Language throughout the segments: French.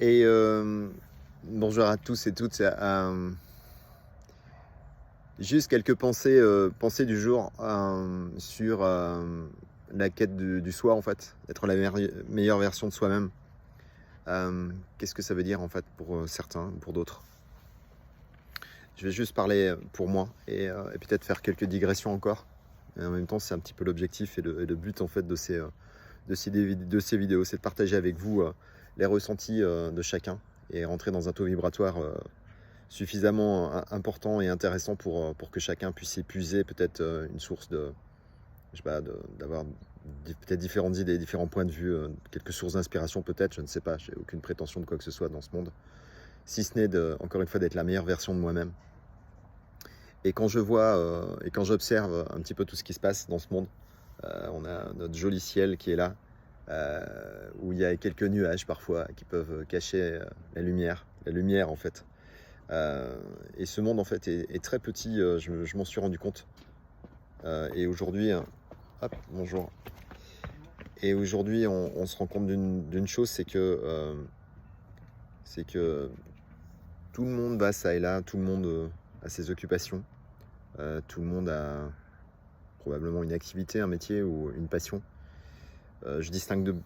Et bonjour à tous et toutes. Juste quelques pensées du jour sur la quête du soi, en fait, d'être la meilleure version de soi-même. Qu'est-ce que ça veut dire, en fait, pour certains, pour d'autres? Je vais juste parler pour moi et peut-être faire quelques digressions encore. Et en même temps, c'est un petit peu l'objectif et le but, en fait, de ces vidéos, c'est de partager avec vous les ressentis de chacun et rentrer dans un taux vibratoire suffisamment important et intéressant pour que chacun puisse épuiser peut-être une source je sais pas, d'avoir peut-être différentes idées, différents points de vue, quelques sources d'inspiration peut-être, je ne sais pas, j'ai aucune prétention de quoi que ce soit dans ce monde, si ce n'est encore une fois d'être la meilleure version de moi-même. Et quand je vois et quand j'observe un petit peu tout ce qui se passe dans ce monde, on a notre joli ciel qui est là, où il y a quelques nuages parfois qui peuvent cacher la lumière en fait. Et ce monde en fait est très petit, je m'en suis rendu compte. Et aujourd'hui, hop, bonjour. Et aujourd'hui, on se rend compte d'une chose, c'est que tout le monde va ça et là, tout le monde a ses occupations, tout le monde a probablement une activité, un métier ou une passion. Je distingue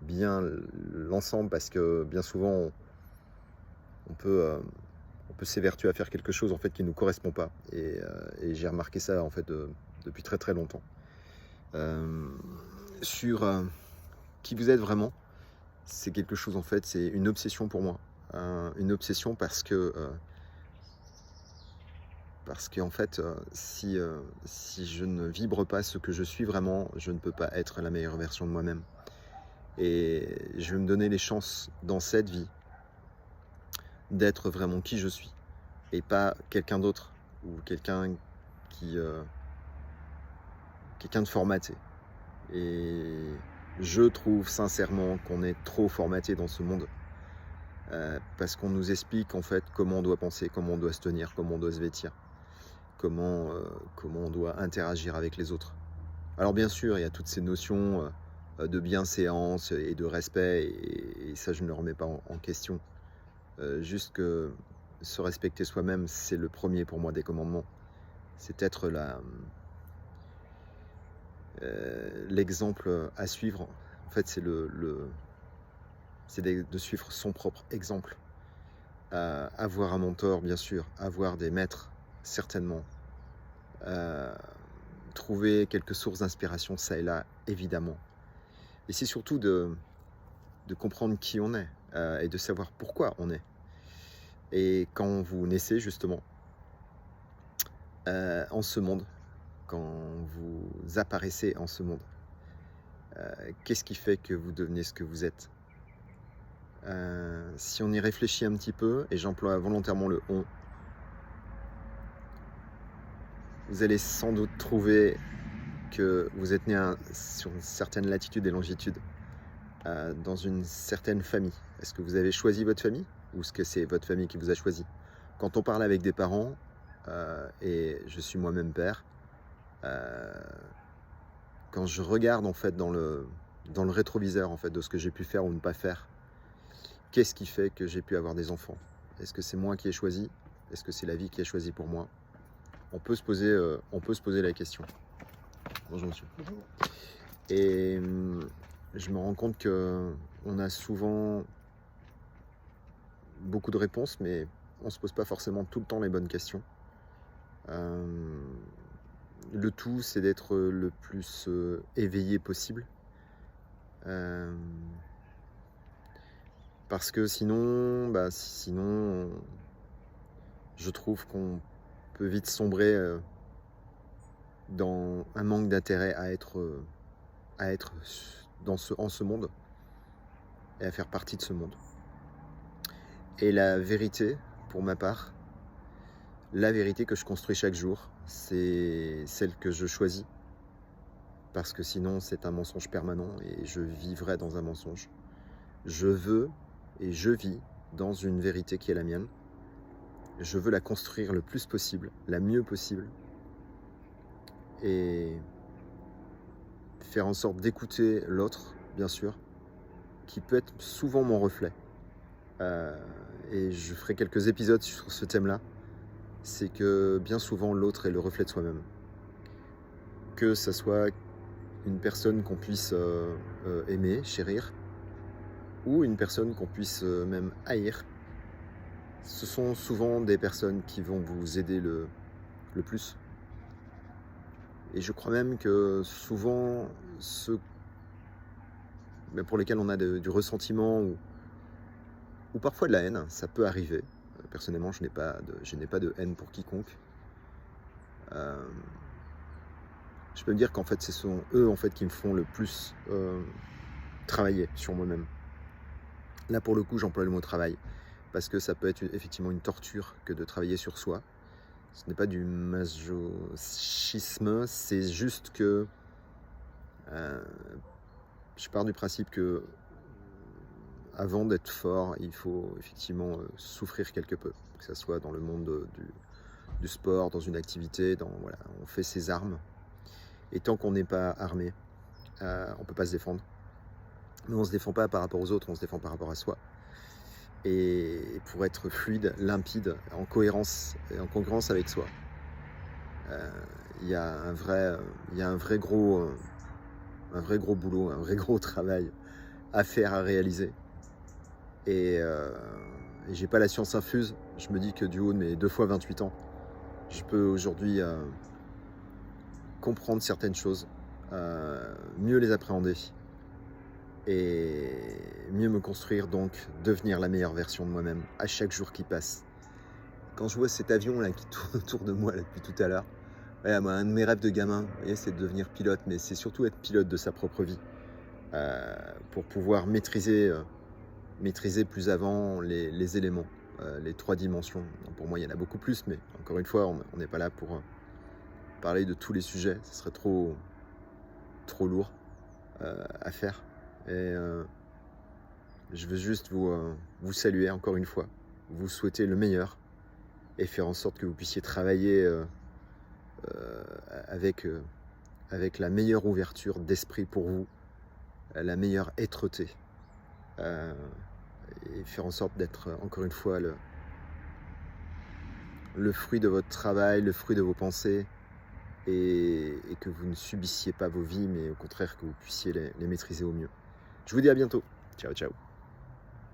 bien l'ensemble parce que bien souvent on peut s'évertuer à faire quelque chose en fait qui ne nous correspond pas et j'ai remarqué ça en fait depuis très très longtemps. Sur qui vous êtes vraiment, c'est quelque chose en fait, c'est une obsession pour moi. Une obsession parce que en fait, si je ne vibre pas ce que je suis vraiment, je ne peux pas être la meilleure version de moi-même. Et je vais me donner les chances dans cette vie d'être vraiment qui je suis et pas quelqu'un d'autre ou qui, quelqu'un de formaté. Et je trouve sincèrement qu'on est trop formaté dans ce monde parce qu'on nous explique en fait comment on doit penser, comment on doit se tenir, comment on doit se vêtir, comment on doit interagir avec les autres. Alors bien sûr, il y a toutes ces notions de bienséance et de respect et ça je ne le remets pas en question. Juste que se respecter soi-même, c'est le premier pour moi des commandements. C'est être l'exemple à suivre. En fait, c'est de suivre son propre exemple. Avoir un mentor, bien sûr, avoir des maîtres, certainement. Trouver quelques sources d'inspiration, ça et là, évidemment. Et c'est surtout de comprendre qui on est et de savoir pourquoi on est. Et quand vous naissez, justement, en ce monde, quand vous apparaissez en ce monde, qu'est-ce qui fait que vous devenez ce que vous êtes? Si on y réfléchit un petit peu, et j'emploie volontairement le on, vous allez sans doute trouver que vous êtes né sur une certaine latitude et longitude, dans une certaine famille. Est-ce que vous avez choisi votre famille ou est-ce que c'est votre famille qui vous a choisi? Quand on parle avec des parents, et je suis moi-même père, quand je regarde en fait dans le rétroviseur en fait de ce que j'ai pu faire ou ne pas faire, qu'est-ce qui fait que j'ai pu avoir des enfants? Est-ce que c'est moi qui ai choisi? Est-ce que c'est la vie qui a choisi pour moi? On peut se poser la question. Bonjour monsieur. Bonjour. Et je me rends compte que on a souvent beaucoup de réponses, mais on se pose pas forcément tout le temps les bonnes questions. Le tout, c'est d'être le plus éveillé possible. Parce que sinon, je trouve qu'on peut vite sombrer dans un manque d'intérêt à être en ce monde et à faire partie de ce monde. Et la vérité, pour ma part, la vérité que je construis chaque jour, c'est celle que je choisis. Parce que sinon, c'est un mensonge permanent et je vivrai dans un mensonge. Je veux et je vis dans une vérité qui est la mienne. Je veux la construire le plus possible, la mieux possible. Et faire en sorte d'écouter l'autre, bien sûr, qui peut être souvent mon reflet. Et je ferai quelques épisodes sur ce thème-là. C'est que bien souvent, l'autre est le reflet de soi-même. Que ça soit une personne qu'on puisse aimer, chérir, ou une personne qu'on puisse même haïr, ce sont souvent des personnes qui vont vous aider le plus. Et je crois même que souvent, ceux pour lesquels on a du ressentiment ou parfois de la haine, ça peut arriver. Personnellement, je n'ai pas de haine pour quiconque. Je peux me dire qu'en fait, ce sont eux en fait, qui me font le plus travailler sur moi-même. Là, pour le coup, j'emploie le mot travail, parce que ça peut être effectivement une torture que de travailler sur soi. Ce n'est pas du masochisme, c'est juste que je pars du principe que avant d'être fort, il faut effectivement souffrir quelque peu, que ce soit dans le monde du sport, dans une activité, voilà, on fait ses armes. Et tant qu'on n'est pas armé, on ne peut pas se défendre. Mais on ne se défend pas par rapport aux autres, on se défend par rapport à soi. Et pour être fluide, limpide, en cohérence et en congruence avec soi, il y a un vrai gros boulot, un vrai gros travail à faire, à réaliser. Et j'ai pas la science infuse. Je me dis que du haut de mes 2 fois 28 ans, je peux aujourd'hui comprendre certaines choses, mieux les appréhender et mieux me construire, donc devenir la meilleure version de moi-même à chaque jour qui passe. Quand je vois cet avion là qui tourne autour de moi là, depuis tout à l'heure, voilà, moi, un de mes rêves de gamin, vous voyez, c'est de devenir pilote, mais c'est surtout être pilote de sa propre vie, pour pouvoir maîtriser plus avant les éléments, les 3 dimensions. Donc pour moi, il y en a beaucoup plus, mais encore une fois, on n'est pas là pour parler de tous les sujets, ce serait trop lourd à faire. Et je veux juste vous saluer encore une fois, vous souhaiter le meilleur et faire en sorte que vous puissiez travailler avec la meilleure ouverture d'esprit pour vous, la meilleure êtreté, et faire en sorte d'être encore une fois le fruit de votre travail, le fruit de vos pensées, et que vous ne subissiez pas vos vies, mais au contraire que vous puissiez les maîtriser au mieux. Je vous dis à bientôt. Ciao, ciao.